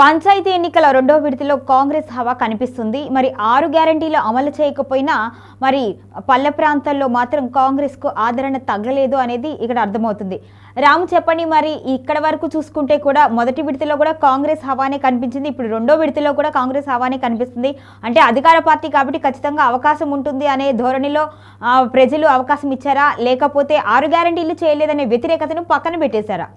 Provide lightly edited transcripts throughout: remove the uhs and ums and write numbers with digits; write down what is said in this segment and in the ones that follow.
పంచాయతీ ఎన్నికల రెండో విడతలో కాంగ్రెస్ హవా కనిపిస్తుంది. మరి 6 గ్యారెంటీలు అమలు చేయకపోయినా మరి పల్లె ప్రాంతాల్లో మాత్రం కాంగ్రెస్కు ఆదరణ తగ్గలేదు అనేది ఇక్కడ అర్థమవుతుంది. రాము చెప్పండి, మరి ఇక్కడ వరకు చూసుకుంటే కూడా మొదటి విడతలో కూడా కాంగ్రెస్ హవానే కనిపించింది. ఇప్పుడు రెండో విడతలో కూడా కాంగ్రెస్ హవానే కనిపిస్తుంది. అంటే అధికార పార్టీ కాబట్టి ఖచ్చితంగా అవకాశం ఉంటుంది అనే ధోరణిలో ప్రజలు అవకాశం ఇచ్చారా, లేకపోతే 6 గ్యారెంటీలు చేయలేదనే వ్యతిరేకతను పక్కన పెట్టేశారా?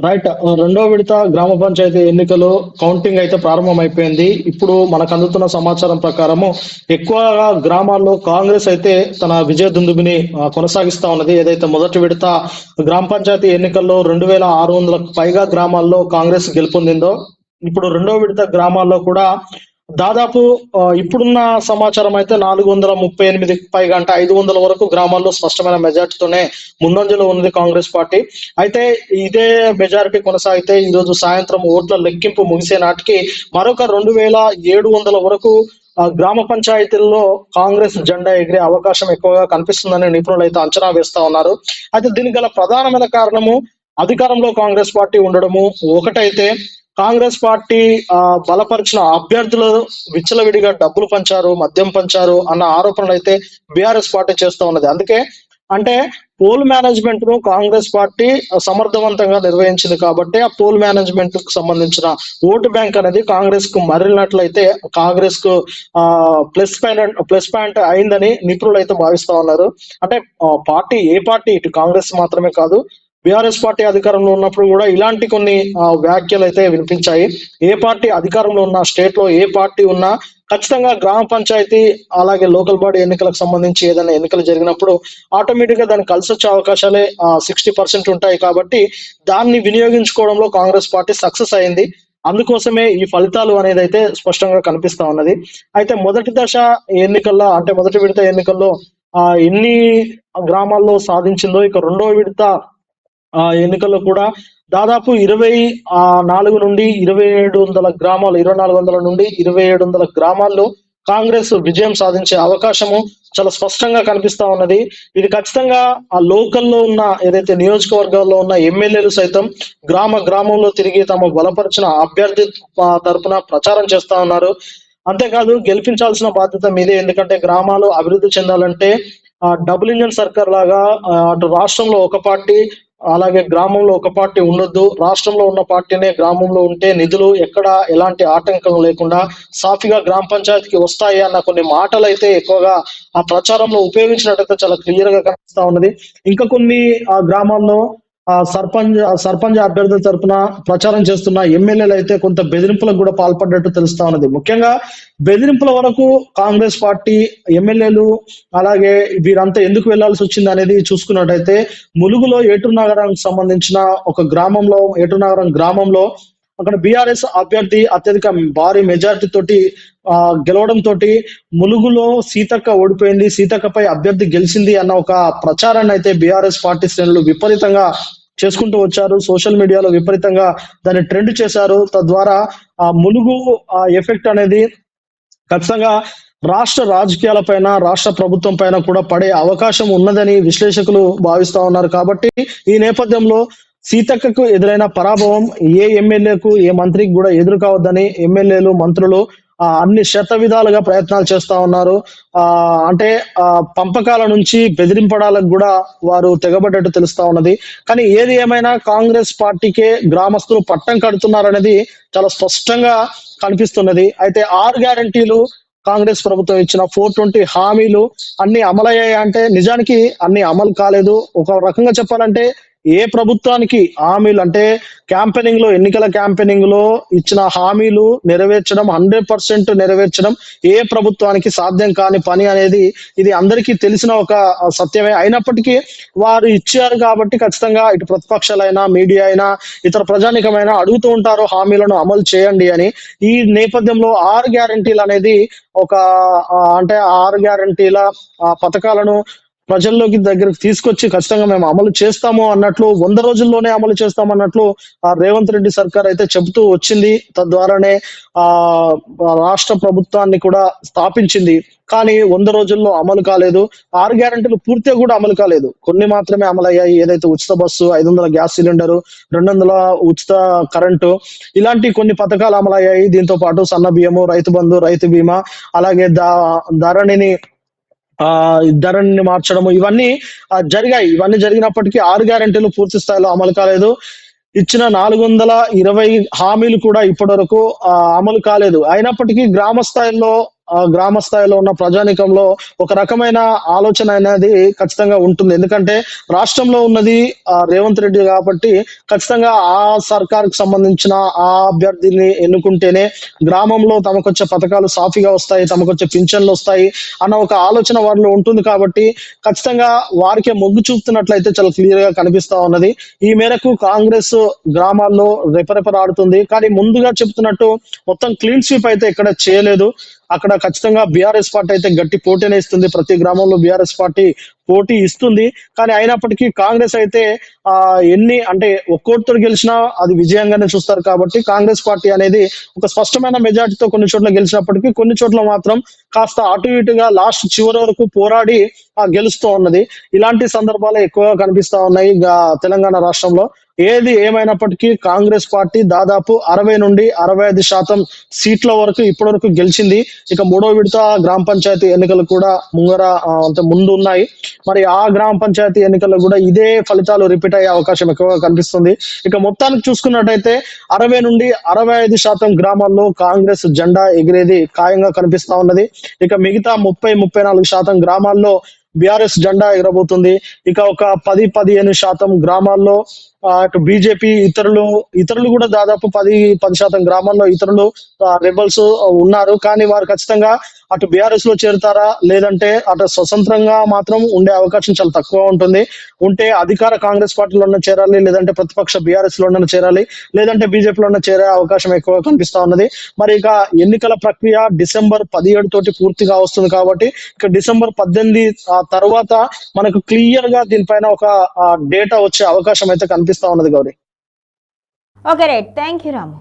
రైట్. రెండో విడత గ్రామ పంచాయతీ ఎన్నికలు కౌంటింగ్ అయితే ప్రారంభమైపోయింది. ఇప్పుడు మనకు అందుతున్న సమాచారం ప్రకారము ఎక్కువగా గ్రామాల్లో కాంగ్రెస్ అయితే తన విజయ దుందుబిని కొనసాగిస్తా ఉన్నది. ఏదైతే మొదటి విడత గ్రామ పంచాయతీ ఎన్నికల్లో 2600లకు పైగా గ్రామాల్లో కాంగ్రెస్ గెలుపొందిందో, ఇప్పుడు రెండో విడత గ్రామాల్లో కూడా దాదాపు ఇప్పుడున్న సమాచారం అయితే 438 పైగా, అంటే 500 వరకు గ్రామాల్లో స్పష్టమైన మెజార్టీతోనే ముందంజలో ఉంది కాంగ్రెస్ పార్టీ. అయితే ఇదే మెజారిటీ కొనసాగితే ఈ రోజు సాయంత్రం ఓట్ల లెక్కింపు ముగిసే నాటికి మరొక 2700 వరకు గ్రామ పంచాయతీల్లో కాంగ్రెస్ జెండా ఎగిరే అవకాశం ఎక్కువగా కనిపిస్తుందని నిపుణులు అయితే అంచనా వేస్తా ఉన్నారు. అయితే దీనికి గల ప్రధానమైన కారణము అధికారంలో కాంగ్రెస్ పార్టీ ఉండడము ఒకటైతే, కాంగ్రెస్ పార్టీ బలపరిచిన అభ్యర్థులు విచ్చలవిడిగా డబ్బులు పంచారు, మద్యం పంచారు అన్న ఆరోపణలు అయితే బీఆర్ఎస్ పార్టీ చేస్తూ ఉన్నది. అందుకే అంటే పోల్ మేనేజ్మెంట్ ను కాంగ్రెస్ పార్టీ సమర్థవంతంగా నిర్వహించింది కాబట్టి ఆ పోల్ మేనేజ్మెంట్ కు సంబంధించిన ఓటు బ్యాంక్ అనేది కాంగ్రెస్ కు మరలినట్లయితే కాంగ్రెస్ కు ప్లస్ పాయింట్ అయిందని నిపుణులు అయితే భావిస్తా ఉన్నారు. అంటే ఏ పార్టీ ఇటు కాంగ్రెస్ మాత్రమే కాదు, బీఆర్ఎస్ పార్టీ అధికారంలో ఉన్నప్పుడు కూడా ఇలాంటి కొన్ని వ్యాఖ్యలు అయితే వినిపించాయి. ఏ పార్టీ అధికారంలో ఉన్న స్టేట్ లో ఏ పార్టీ ఉన్నా ఖచ్చితంగా గ్రామ పంచాయతీ అలాగే లోకల్ బాడీ ఎన్నికలకు సంబంధించి ఏదైనా ఎన్నికలు జరిగినప్పుడు ఆటోమేటిక్ గా దాన్ని కలిసి వచ్చే అవకాశాలే 60% ఉంటాయి. కాబట్టి దాన్ని వినియోగించుకోవడంలో కాంగ్రెస్ పార్టీ సక్సెస్ అయింది. అందుకోసమే ఈ ఫలితాలు అనేది అయితే స్పష్టంగా కనిపిస్తా ఉన్నది. అయితే మొదటి దశ ఎన్నికల్లో, అంటే మొదటి విడత ఎన్నికల్లో ఎన్ని గ్రామాల్లో సాధించిందో, ఇక రెండో విడత ఎన్నికల్లో కూడా దాదాపు 24 నుండి 2700 గ్రామాలు, 2400 నుండి 2700 గ్రామాల్లో కాంగ్రెస్ విజయం సాధించే అవకాశము చాలా స్పష్టంగా కనిపిస్తా ఉన్నది. ఇది ఖచ్చితంగా ఆ లోకల్లో ఉన్న ఏదైతే నియోజకవర్గాల్లో ఉన్న ఎమ్మెల్యేలు సైతం గ్రామంలో తిరిగి తమ బలపరిచిన అభ్యర్థి తరపున ప్రచారం చేస్తా ఉన్నారు. అంతేకాదు గెలిపించాల్సిన బాధ్యత మీదే. ఎందుకంటే గ్రామాలు అభివృద్ధి చెందాలంటే డబుల్ ఇంజన్ సర్కార్ లాగా అటు రాష్ట్రంలో ఒక పార్టీ అలాగే గ్రామంలో ఒక పార్టీ ఉండొద్దు. రాష్ట్రంలో ఉన్న పార్టీనే గ్రామంలో ఉంటే నిధులు ఎక్కడ ఎలాంటి ఆటంకం లేకుండా సాఫీగా గ్రామ పంచాయతీకి వస్తాయి అన్న కొన్ని మాటలు అయితే ఎక్కువగా ఆ ప్రచారంలో ఉపయోగించినట్టయితే చాలా క్లియర్ గా కనిపిస్తా ఉన్నది. ఇంకా కొన్ని గ్రామాల్లో సర్పంచ్ అభ్యర్థుల తరపున ప్రచారం చేస్తున్న ఎమ్మెల్యేలు అయితే కొంత బెదిరింపులకు కూడా పాల్పడ్డట్టు తెలుస్తా ఉన్నది. ముఖ్యంగా బెదిరింపుల వరకు కాంగ్రెస్ పార్టీ ఎమ్మెల్యేలు అలాగే వీరంతా ఎందుకు వెళ్లాల్సి వచ్చింది అనేది చూసుకున్నట్టయితే, ములుగులో ఏటూరు నగరానికి సంబంధించిన ఒక గ్రామంలో, ఏటూరు నగరం గ్రామంలో అక్కడ బీఆర్ఎస్ అభ్యర్థి అత్యధిక భారీ మెజారిటీ తోటి గెలవడం తోటి ములుగులో సీతక్క ఓడిపోయింది, సీతక్కపై అభ్యర్థి గెలిచింది అన్న ఒక ప్రచారాన్ని అయితే బీఆర్ఎస్ పార్టీ శ్రేణులు విపరీతంగా చేసుకుంటూ వచ్చారు. సోషల్ మీడియాలో విపరీతంగా దాన్ని ట్రెండ్ చేశారు. తద్వారా ఆ ములుగు ఎఫెక్ట్ అనేది ఖచ్చితంగా రాష్ట్ర రాజకీయాల పైన, రాష్ట్ర ప్రభుత్వం పైన కూడా పడే అవకాశం ఉన్నదని విశ్లేషకులు భావిస్తా ఉన్నారు. కాబట్టి ఈ నేపథ్యంలో సీతక్కకు ఎదురైన పరాభవం ఏ ఎమ్మెల్యేకు, ఏ మంత్రికి కూడా ఎదురు కావద్దని ఎమ్మెల్యేలు, మంత్రులు అన్ని విధాలుగా ప్రయత్నాలు చేస్తా ఉన్నారు. అంటే పంపకాల నుంచి బెదిరింపడాలకు కూడా వారు తెగబడ్డట్టు తెలుస్తా ఉన్నది. కానీ ఏది ఏమైనా కాంగ్రెస్ పార్టీకే గ్రామస్తులు పట్టం కడుతున్నారనేది చాలా స్పష్టంగా కనిపిస్తున్నది. అయితే 6 గ్యారెంటీలు కాంగ్రెస్ ప్రభుత్వం ఇచ్చిన 420 హామీలు అన్ని అమలయ్యాయి అంటే నిజానికి అన్ని అమలు కాలేదు. ఒక రకంగా చెప్పాలంటే ఏ ప్రభుత్వానికి హామీలు, అంటే ఎన్నికల క్యాంపెయినింగ్ లో ఇచ్చిన హామీలు నెరవేర్చడం, 100% నెరవేర్చడం ఏ ప్రభుత్వానికి సాధ్యం కాని పని అనేది ఇది అందరికీ తెలిసిన ఒక సత్యమే. అయినప్పటికీ వారు ఇచ్చారు కాబట్టి ఖచ్చితంగా ఇటు ప్రతిపక్షాలైనా, మీడియా అయినా, ఇతర ప్రజానికమైనా అడుగుతూ ఉంటారు హామీలను అమలు చేయండి అని. ఈ నేపథ్యంలో 6 గ్యారెంటీలు అనేది అంటే 6 గ్యారెంటీల పథకాలను ప్రజల్లోకి దగ్గరకు తీసుకొచ్చి ఖచ్చితంగా మేము అమలు చేస్తాము అన్నట్లు 100 రోజుల్లోనే అమలు చేస్తాం అన్నట్లు ఆ రేవంత్ రెడ్డి సర్కార్ అయితే చెబుతూ వచ్చింది. తద్వారానే ఆ రాష్ట్ర ప్రభుత్వాన్ని కూడా స్థాపించింది. కానీ 100 రోజుల్లో అమలు కాలేదు. 6 గ్యారెంటీలు పూర్తిగా కూడా అమలు కాలేదు. కొన్ని మాత్రమే అమలయ్యాయి. ఏదైతే ఉచిత బస్సు, 500 గ్యాస్ సిలిండరు, 200 ఉచిత కరెంటు, ఇలాంటి కొన్ని పథకాలు అమలయ్యాయి. దీంతో పాటు సన్న బియ్యము, రైతు బంధు, రైతు బీమా, అలాగే ధరణిని ధరని మార్చడము, ఇవన్నీ జరిగాయి. ఇవన్నీ జరిగినప్పటికీ 6 గ్యారెంటీలు పూర్తి స్థాయిలో అమలు కాలేదు. ఇచ్చిన 420 హామీలు కూడా ఇప్పటి వరకు అమలు కాలేదు. అయినప్పటికీ గ్రామ స్థాయిలో ఉన్న ప్రజానీకంలో ఒక రకమైన ఆలోచన అనేది ఖచ్చితంగా ఉంటుంది. ఎందుకంటే రాష్ట్రంలో ఉన్నది రేవంత్ రెడ్డి కాబట్టి ఖచ్చితంగా ఆ సర్కార్కి సంబంధించిన ఆ అభ్యర్థిని ఎన్నుకుంటేనే గ్రామంలో తమకొచ్చే పథకాలు సాఫీగా వస్తాయి, తమకొచ్చే పింఛన్లు వస్తాయి అన్న ఒక ఆలోచన వారిలో ఉంటుంది. కాబట్టి ఖచ్చితంగా వారికే మొగ్గు చూపుతున్నట్లయితే చాలా క్లియర్ గా కనిపిస్తా ఉన్నది. ఈ మేరకు కాంగ్రెస్ గ్రామాల్లో రెపరెపలాడుతుంది. కానీ ముందుగా చెప్తున్నట్టు మొత్తం క్లీన్ స్వీప్ అయితే ఇక్కడ చేయలేదు. అక్కడ ఖచ్చితంగా బీఆర్ఎస్ పార్టీ అయితే గట్టి పోటీనే ఇస్తుంది. ప్రతి గ్రామంలో బీఆర్ఎస్ పార్టీ పోటీ ఇస్తుంది. కానీ అయినప్పటికీ కాంగ్రెస్ అయితే ఎన్ని అంటే ఒక్కోటితో గెలిచినా అది విజయంగానే చూస్తారు. కాబట్టి కాంగ్రెస్ పార్టీ అనేది ఒక స్పష్టమైన మెజార్టీతో కొన్ని చోట్ల గెలిచినప్పటికీ కొన్ని చోట్ల మాత్రం కాస్త అటు ఇటుగా లాస్ట్ చివరి వరకు పోరాడి గెలుస్తూ ఉన్నది. ఇలాంటి సందర్భాలు ఎక్కువగా కనిపిస్తా ఉన్నాయి తెలంగాణ రాష్ట్రంలో. ఏది ఏమైనప్పటికీ కాంగ్రెస్ పార్టీ దాదాపు 60 నుండి 65% సీట్ల వరకు ఇప్పటి వరకు గెలిచింది. ఇక 3వ విడత గ్రామ పంచాయతీ ఎన్నికలు కూడా ముందు ఉన్నాయి. మరి ఆ గ్రామ పంచాయతీ ఎన్నికల్లో కూడా ఇదే ఫలితాలు రిపీట్ అయ్యే అవకాశం ఎక్కువగా కనిపిస్తుంది. ఇక మొత్తానికి చూసుకున్నట్టయితే 60 నుండి 65% గ్రామాల్లో కాంగ్రెస్ జెండా ఎగిరేది ఖాయంగా కనిపిస్తా ఉన్నది. ఇక మిగతా 30-34% గ్రామాల్లో బీఆర్ఎస్ జెండా ఎగరబోతుంది. ఇక ఒక 10-15% గ్రామాల్లో అటు బీజేపీ ఇతరులు కూడా దాదాపు 10% గ్రామాల్లో ఇతరులు రెబల్స్ ఉన్నారు. కానీ వారు ఖచ్చితంగా అటు బీఆర్ఎస్ లో చేరుతారా, లేదంటే అటు స్వతంత్రంగా మాత్రం ఉండే అవకాశం చాలా తక్కువ ఉంటుంది. ఉంటే అధికార కాంగ్రెస్ పార్టీలోనే చేరాలి, లేదంటే ప్రతిపక్ష బీఆర్ఎస్ లోనే చేరాలి, లేదంటే బీజేపీలోనే చేరే అవకాశం ఎక్కువ కనిపిస్తా ఉన్నది. మరి ఇక ఎన్నికల ప్రక్రియ డిసెంబర్ 17 తోటి పూర్తిగా వస్తుంది. కాబట్టి ఇక డిసెంబర్ 18 తర్వాత మనకు క్లియర్ గా దీనిపైన ఒక డేటా వచ్చే అవకాశం అయితే కనిపిస్తా ఉన్నది. Gauri. Okay right, thank you Ramu.